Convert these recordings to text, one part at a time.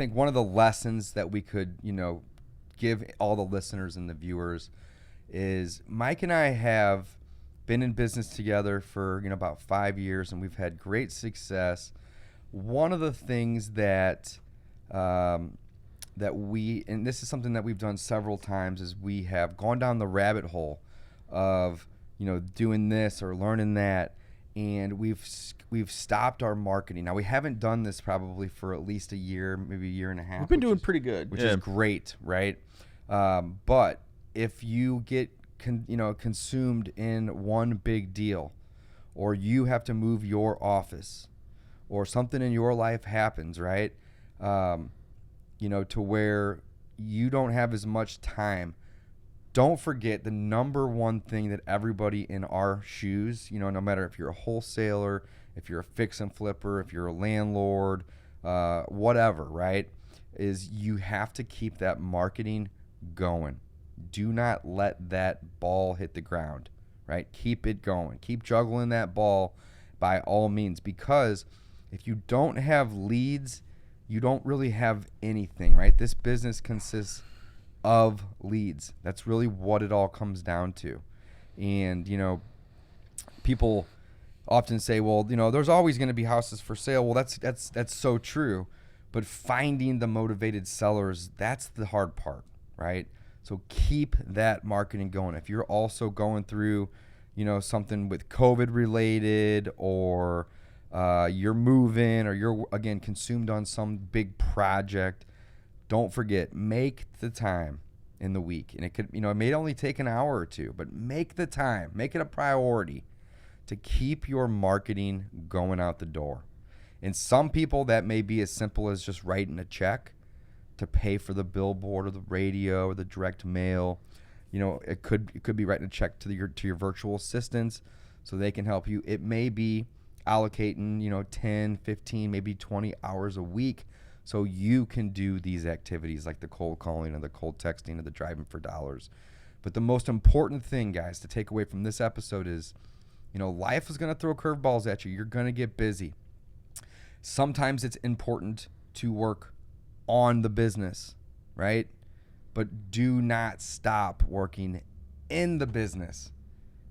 think one of the lessons that we could, give all the listeners and the viewers is Mike and I have been in business together for, about 5 years, and we've had great success. One of the things that and this is something that we've done several times, is we have gone down the rabbit hole of, doing this or learning that, and we've stopped our marketing. Now, we haven't done this probably for at least a year, maybe a year and a half. We've been doing pretty good, which is great, right? But if you get consumed in one big deal, or you have to move your office, or something in your life happens, right? To where you don't have as much time, don't forget the number one thing that everybody in our shoes, no matter if you're a wholesaler, if you're a fix and flipper, if you're a landlord, whatever, right, is you have to keep that marketing going. Do not let that ball hit the ground, right? Keep it going. Keep juggling that ball by all means, because if you don't have leads, you don't really have anything, right? This business consists of leads. That's really what it all comes down to. And, people often say, well, there's always going to be houses for sale. Well, that's so true. But finding the motivated sellers, that's the hard part, right? So keep that marketing going. If you're also going through, something with COVID related, or you're moving, or you're, again, consumed on some big project, don't forget, make the time in the week. And it could, it may only take an hour or two, but make the time, make it a priority to keep your marketing going out the door. And some people, that may be as simple as just writing a check to pay for the billboard or the radio or the direct mail. It could be writing a check to your virtual assistants so they can help you. It may be allocating, 10, 15, maybe 20 hours a week so you can do these activities like the cold calling or the cold texting or the driving for dollars. But the most important thing, guys, to take away from this episode is, life is going to throw curveballs at you. You're going to get busy. Sometimes it's important to work on the business, right? But do not stop working in the business,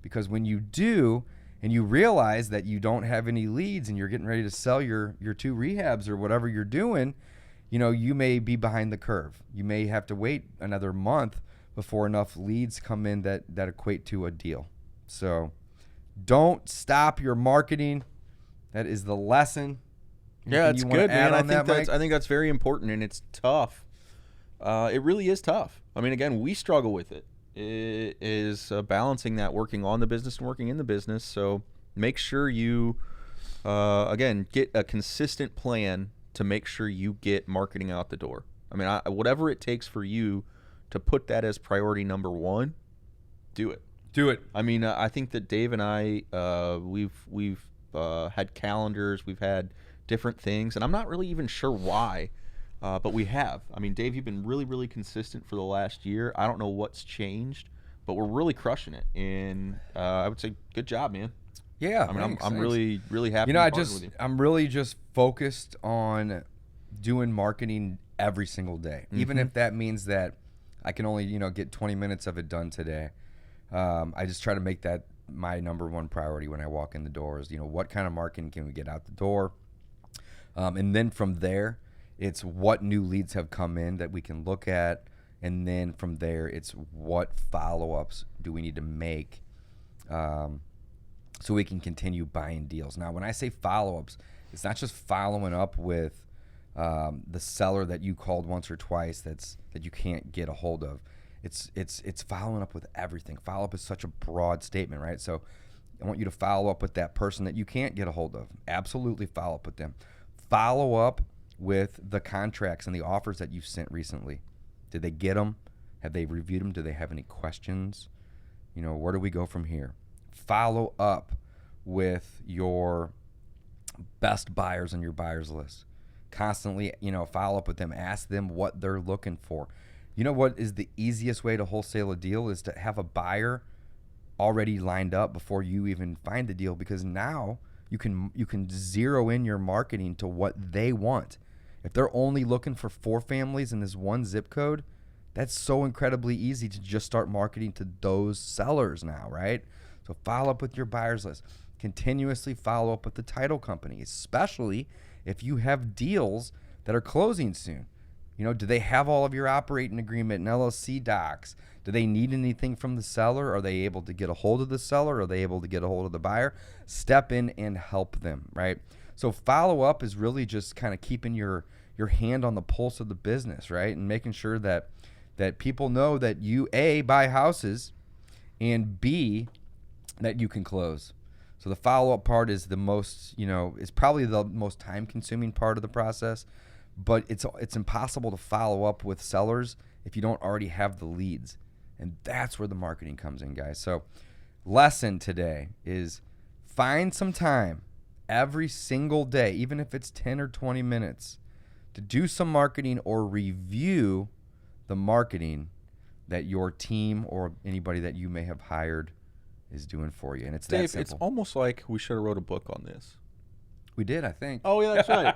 because when you do, and you realize that you don't have any leads and you're getting ready to sell your 2 rehabs or whatever you're doing, you may be behind the curve. You may have to wait another month before enough leads come in that equate to a deal. So don't stop your marketing. That is the lesson. Yeah, it's good, man. I think that's very important, and it's tough. It really is tough. I mean, again, we struggle with it. It is balancing that, working on the business and working in the business. So make sure you, again, get a consistent plan to make sure you get marketing out the door. I mean, whatever it takes for you to put that as priority number one, do it. Do it. I mean, I think that Dave and I, we've had calendars, we've had different things, and I'm not really even sure why. But we have. I mean, Dave, you've been really, really consistent for the last year. I don't know what's changed, but we're really crushing it. And I would say, good job, man. Yeah, I mean, thanks. I'm really, really happy. I'm really just focused on doing marketing every single day, even if that means that I can only, get 20 minutes of it done today. I just try to make that my number one priority when I walk in the doors. What kind of marketing can we get out the door? And then from there, it's what new leads have come in that we can look at. And then from there, it's what follow-ups do we need to make so we can continue buying deals. Now, when I say follow-ups, it's not just following up with the seller that you called once or twice that you can't get a hold of. It's following up with everything. Follow-up is such a broad statement, right? So I want you to follow up with that person that you can't get a hold of. Absolutely follow up with them. Follow up with the contracts and the offers that you've sent recently. Did they get them? Have they reviewed them? Do they have any questions? Where do we go from here? Follow up with your best buyers on your buyers list. Constantly, follow up with them. Ask them what they're looking for. What is the easiest way to wholesale a deal is to have a buyer already lined up before you even find the deal, because now you can zero in your marketing to what they want. If they're only looking for 4 families in this one zip code, that's so incredibly easy to just start marketing to those sellers now, right? So follow up with your buyers list. Continuously follow up with the title company, especially if you have deals that are closing soon. You know, do they have all of your operating agreement and LLC docs? Do they need anything from the seller? Are they able to get a hold of the seller? Are they able to get a hold of the buyer? Step in and help them, right? So follow up is really just kind of keeping your hand on the pulse of the business, right? And making sure that people know that you, A, buy houses, and B, that you can close. So the follow-up part is the most, is probably the most time-consuming part of the process, but it's impossible to follow up with sellers if you don't already have the leads. And that's where the marketing comes in, guys. So lesson today is find some time every single day, even if it's 10 or 20 minutes, to do some marketing or review the marketing that your team or anybody that you may have hired is doing for you. And it's Dave, that simple. It's almost like we should have wrote a book on this. We did, I think. Oh, yeah, that's right.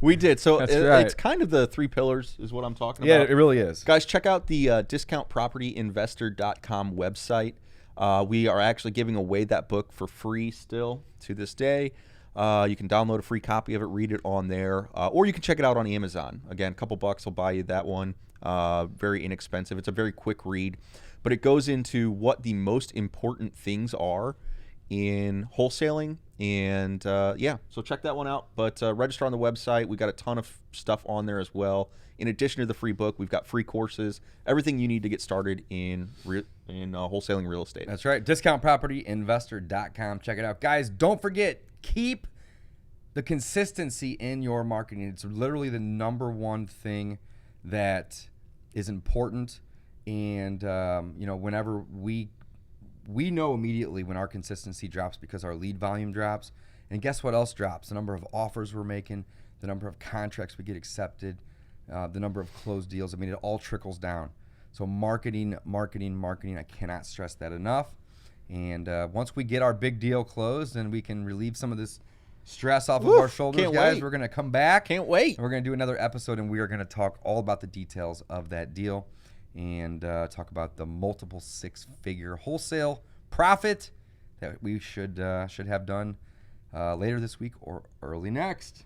We did. So it's kind of the 3 pillars is what I'm talking about. Yeah, it really is. Guys, check out the discountpropertyinvestor.com website. We are actually giving away that book for free still to this day. You can download a free copy of it, read it on there, or you can check it out on Amazon. Again, a couple bucks will buy you that one. Very inexpensive. It's a very quick read, but it goes into what the most important things are in wholesaling. And so check that one out. But register on the website. We got a ton of stuff on there as well. In addition to the free book, we've got free courses, everything you need to get started in wholesaling real estate. That's right. Discountpropertyinvestor.com. Check it out. Guys, don't forget, keep the consistency in your marketing. It's literally the number one thing that is important. And, whenever we know immediately when our consistency drops because our lead volume drops. And guess what else drops? The number of offers we're making, the number of contracts we get accepted, the number of closed deals. I mean, it all trickles down. So marketing. I cannot stress that enough. And once we get our big deal closed and we can relieve some of this stress off of our shoulders, guys, we're going to come back. Can't wait. We're going to do another episode, and we are going to talk all about the details of that deal and talk about the multiple 6-figure wholesale profit that we should have done later this week or early next.